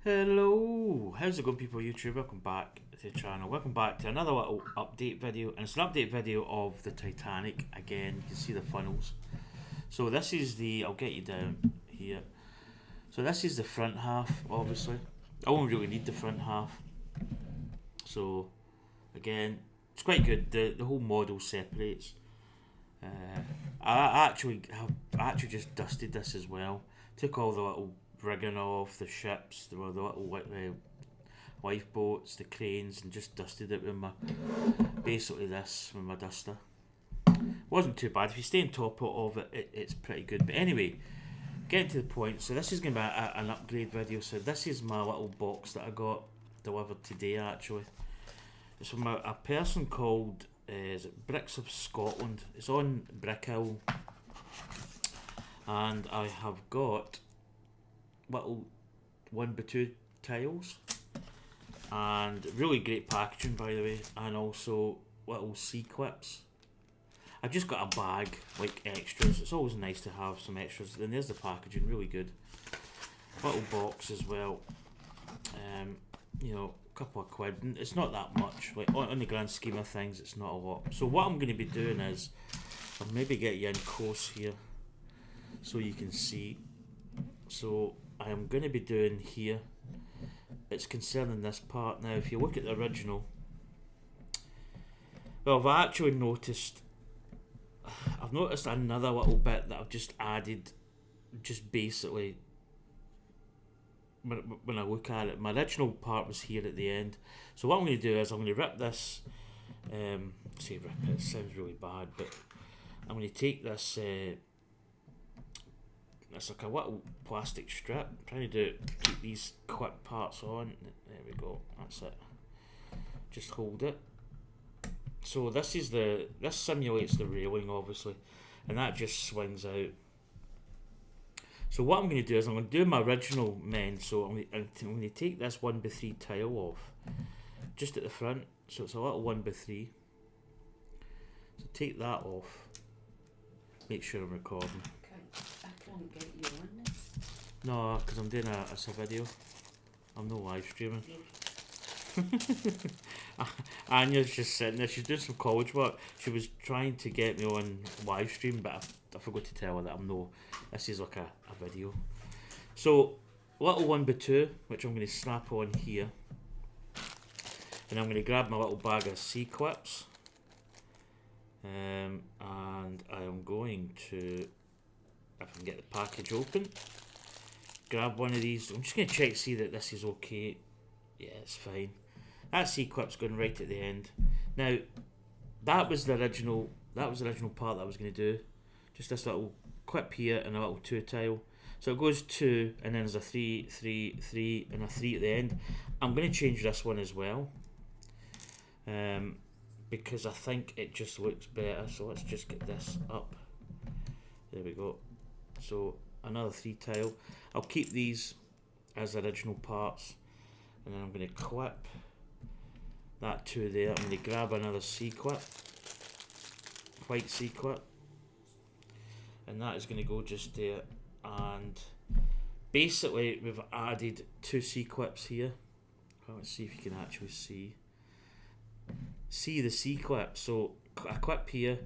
Hello, how's it going, people of YouTube? Welcome back to the channel. Welcome back to another little update video, and it's an update video of the Titanic. Again, you can see the funnels. So this is I'll get you down here. So this is the front half, obviously. I won't really need the front half. So again, it's quite good. The whole model separates. I actually just dusted this as well. Took all the little rigging off the ships, the little lifeboats, the cranes, and just dusted it with my duster. Wasn't too bad. If you stay on top of it, it's pretty good. But anyway, getting to the point. So this is going to be an upgrade video. So this is my little box that I got delivered today. Actually, it's from a person called is it Bricks of Scotland. It's on Brickhill, and I have got little 1x2 tiles, and really great packaging, by the way, and also little C-clips. I've just got a bag like extras. It's always nice to have some extras. Then there's the packaging, really good. Little box as well. A couple of quid. It's not that much. Like on the grand scheme of things, it's not a lot. So what I'm going to be doing is, I'll maybe get you in close here, so you can see. So I am going to be doing here. It's concerning this part now. If you look at the original, well, I've actually noticed. I've noticed another little bit that I've just added, just basically. When I look at it, my original part was here at the end. So what I'm going to do is I'm going to rip this. Say rip it sounds really bad, but I'm going to take this. It's like a little plastic strip. I'm trying to keep these clip parts on. There we go. That's it. Just hold it. So this simulates the railing, obviously, and that just swings out. So what I'm going to do is I'm going to do my original men. So I'm going to take this 1x3 tile off, just at the front. So it's a little 1x3. So take that off. Make sure I'm recording. I can't get you on this. No, because I'm doing a video. I'm no live streaming. Anya's just sitting there. She's doing some college work. She was trying to get me on live stream, but I forgot to tell her that I'm no. This is like a video. So, little 1x2, which I'm going to snap on here. And I'm going to grab my little bag of C-clips. And I am going to, if I can get the package open, grab one of these. I'm just going to check to see that this is okay. Yeah, it's fine. That C-clip's going right at the end. Now, that was the original part that I was going to do. Just this little clip here and a little 2 tile. So it goes 2, and then there's a 3, 3, 3, and a 3 at the end. I'm going to change this one as well. Because I think it just looks better. So let's just get this up. There we go. So another 3 tile. I'll keep these as original parts, and then I'm going to clip that 2 there. I'm going to grab another C-clip, white C-clip, and that is going to go just there. And basically we've added 2 C-clips here. Let's see if you can actually see the C-clip. So a clip here,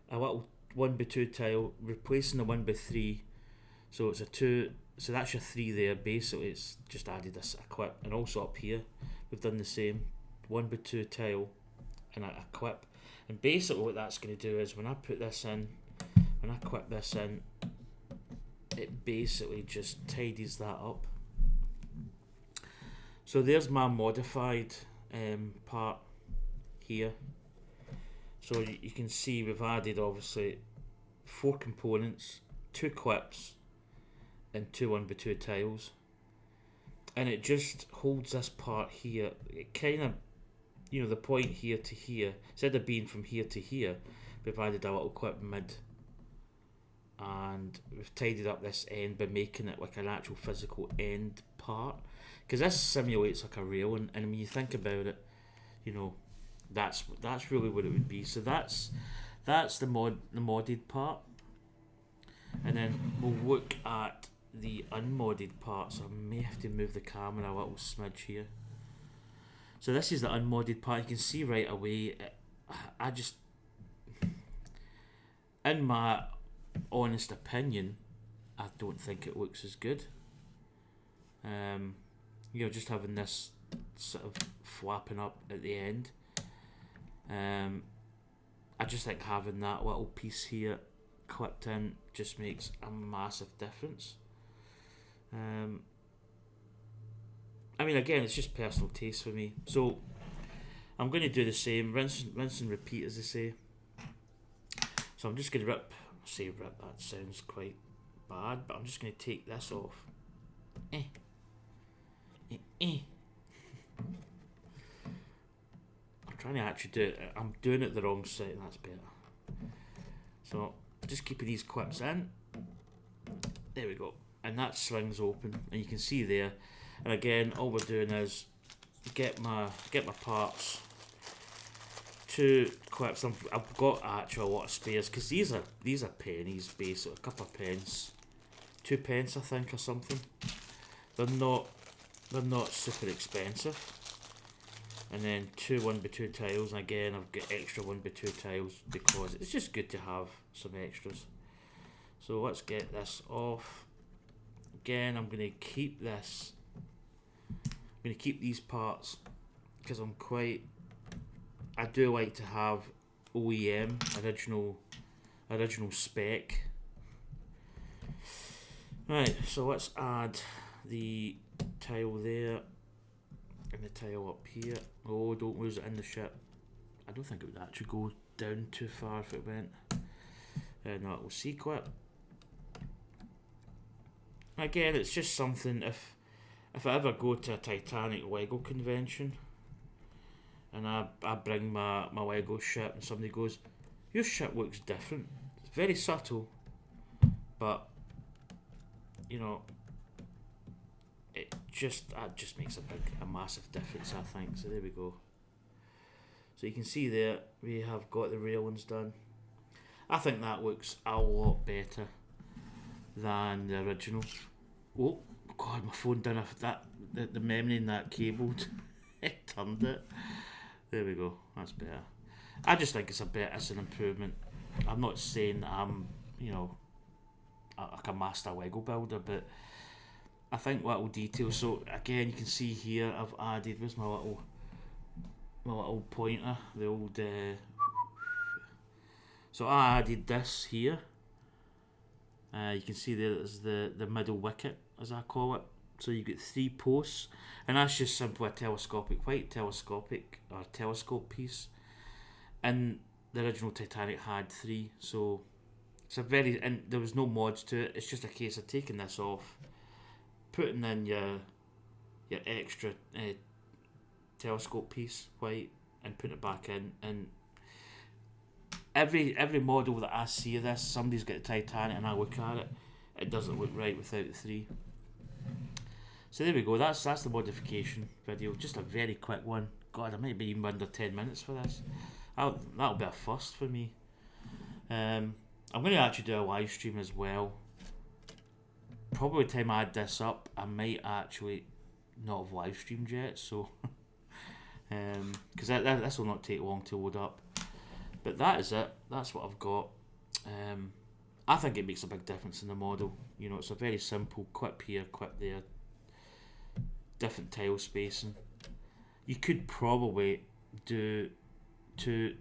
a little 1x2 tile, replacing the 1x3. So it's a 2. So that's your 3 there. Basically, it's just added a clip, and also up here, we've done the same 1x2 tile and a clip. And basically, what that's going to do is when I put this in, when I clip this in, it basically just tidies that up. So there's my modified part here. So you can see we've added obviously 4 components, 2 clips, and 2 1x2 tiles, and it just holds this part here. It kind of, the point here to here, instead of being from here to here, we've added a little clip mid, and we've tidied up this end by making it like an actual physical end part, because this simulates like a rail, and when you think about it, that's really what it would be. So that's the modded part, and then we'll look at the unmodded parts. I may have to move the camera a little smidge here. So this is the unmodded part. You can see right away, I just, in my honest opinion, I don't think it looks as good. Just having this sort of flapping up at the end. I just think having that little piece here clipped in just makes a massive difference. Again, it's just personal taste for me. So I'm going to do the same, rinse and repeat, as they say. So I'm just going to rip, that sounds quite bad, but I'm just going to take this off. I'm trying to actually do it, I'm doing it the wrong side, that's better. So just keeping these clips in. There we go. And that swings open, and you can see there. And again, all we're doing is get my parts. 2 clips. I've got actually a lot of spares because these are pennies, basically a couple of pence, 2 pence I think or something. They're not super expensive. And then 2 1x2 tiles, and again I've got extra 1x2 tiles because it's just good to have some extras. So let's get this off. Again, I'm going to keep this. I'm going to keep these parts because I do like to have OEM, original spec. Right, so let's add the tile there and the tile up here. Oh, don't lose it in the ship. I don't think it would actually go down too far if it went. No, it will C-clip. Again, it's just something, if I ever go to a Titanic Lego convention and I bring my Lego ship and somebody goes, your ship looks different. It's very subtle, but that just makes a massive difference, I think. So there we go. So you can see there we have got the railings done. I think that looks a lot better than the original. Oh god, my phone done the memory in that cable it turned it. There we go, that's better. I just think it's an improvement. I'm not saying that I'm like a master Lego builder, but I think little details. So again, you can see here I've added, where's my little pointer, the old so I added this here. You can see there's the middle wicket, as I call it. So you get 3 posts, and that's just simply a telescope piece. And the original Titanic had 3, so it's and there was no mods to it. It's just a case of taking this off, putting in your extra telescope piece white, and putting it back in. And every model that I see of this, somebody's got a Titanic, and I look at it, it doesn't look right without the 3. So there we go. That's the modification video. Just a very quick one. God, I might be even under 10 minutes for this. That'll be a first for me. I'm going to actually do a live stream as well. Probably by the time I add this up, I might actually not have live streamed yet. So, because this will not take long to load up. But that is it. That's what I've got. I think it makes a big difference in the model. It's a very simple clip here, clip there. Different tile spacing. You could probably do two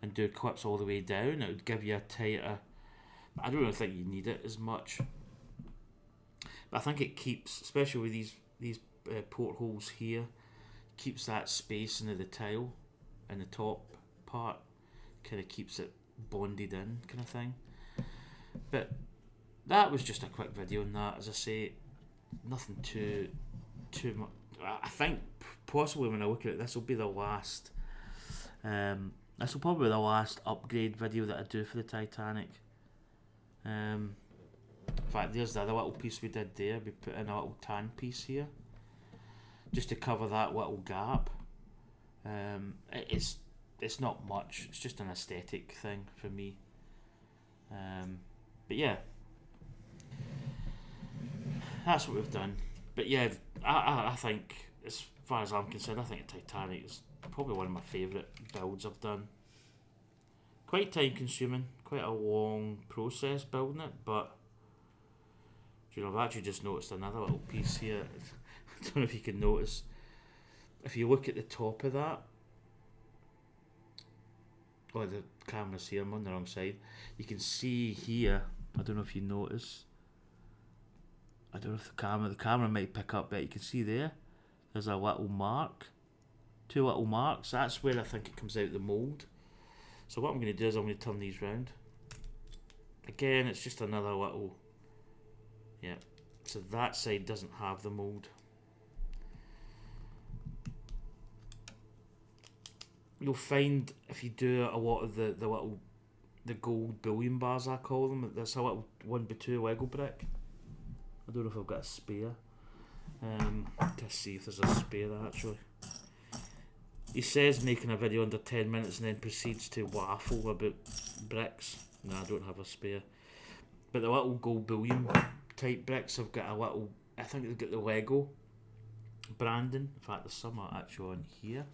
and do clips all the way down. It would give you a tighter. I don't really think you need it as much. But I think it keeps, especially with these portholes here, keeps that spacing of the tile in the top part. Kind of keeps it bonded in, kind of thing. But that was just a quick video on that. As I say, nothing too much. I think possibly when I look at it, this will be the last. This will probably be the last upgrade video that I do for the Titanic. In fact, there's the other little piece we did there. We put in a little tan piece here, just to cover that little gap. It's not much. It's just an aesthetic thing for me. But yeah. that's what we've done. But yeah, I think, as far as I'm concerned, I think the Titanic is probably one of my favourite builds I've done. Quite time consuming, quite a long process building it, but you know, I've actually just noticed another little piece here. I don't know if you can notice. If you look at the top of that, oh, the camera's here, I'm on the wrong side. You can see here, I don't know if you notice. I don't know if the camera might pick up, but you can see there's a little mark. 2 little marks. That's where I think it comes out the mould. So what I'm going to do is I'm going to turn these round. Again, it's just another little, yeah. So that side doesn't have the mould. You'll find if you do a lot of the gold bullion bars, I call them, there's a little 1x2 Lego brick. I don't know if I've got a spare. Let's see if there's a spare actually. He says making a video under 10 minutes and then proceeds to waffle about bricks. No, I don't have a spare. But the little gold bullion type bricks have got a little, I think they've got the Lego branding. In fact, there's some actually on here.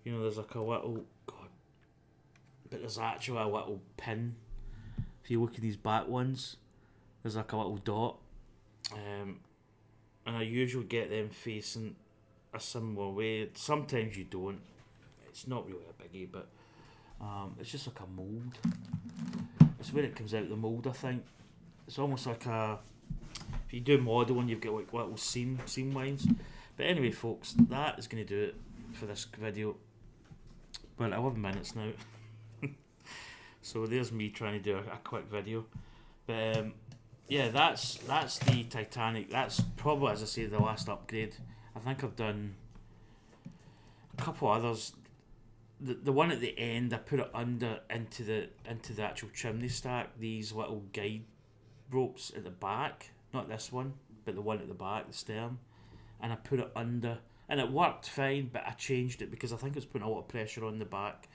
You know, there's like a little, God, but there's actually a little pin. If you look at these back ones, there's like a little dot. And I usually get them facing a similar way. Sometimes you don't. It's not really a biggie, but it's just like a mould. It's where it comes out the mould, I think. It's almost like a, if you do modelling, you've got like little seam lines. But anyway, folks, that is going to do it for this video. Well, 11 minutes now. So there's me trying to do a quick video. But yeah, that's the Titanic. That's probably, as I say, the last upgrade. I think I've done a couple others. The one at the end, I put it into the actual chimney stack. These little guide ropes at the back, not this one, but the one at the back, the stern, and I put it under, and it worked fine. But I changed it because I think it was putting a lot of pressure on the back,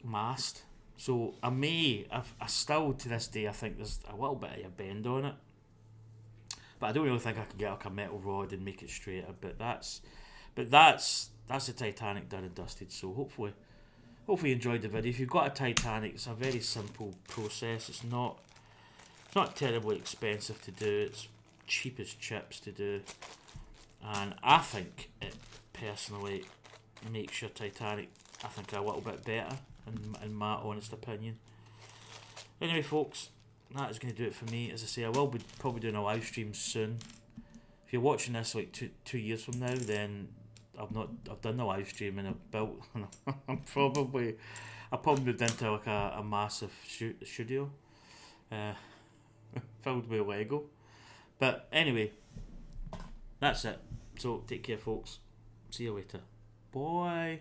mast. So I still to this day I think there's a little bit of a bend on it, but I don't really think I can get like a metal rod and make it straighter. But that's the Titanic done and dusted. So hopefully you enjoyed the video. If you've got a Titanic, it's a very simple process. It's not terribly expensive to do. It's cheap as chips to do, and I think it personally makes your Titanic, I think, a little bit better, in my honest opinion. Anyway, folks, that is going to do it for me. As I say, I will be probably doing a live stream soon. If you're watching this like two years from now, then I've done the live stream and I've built. I'll probably moved into like a massive studio, filled with Lego. But anyway, that's it. So take care, folks. See you later. Bye.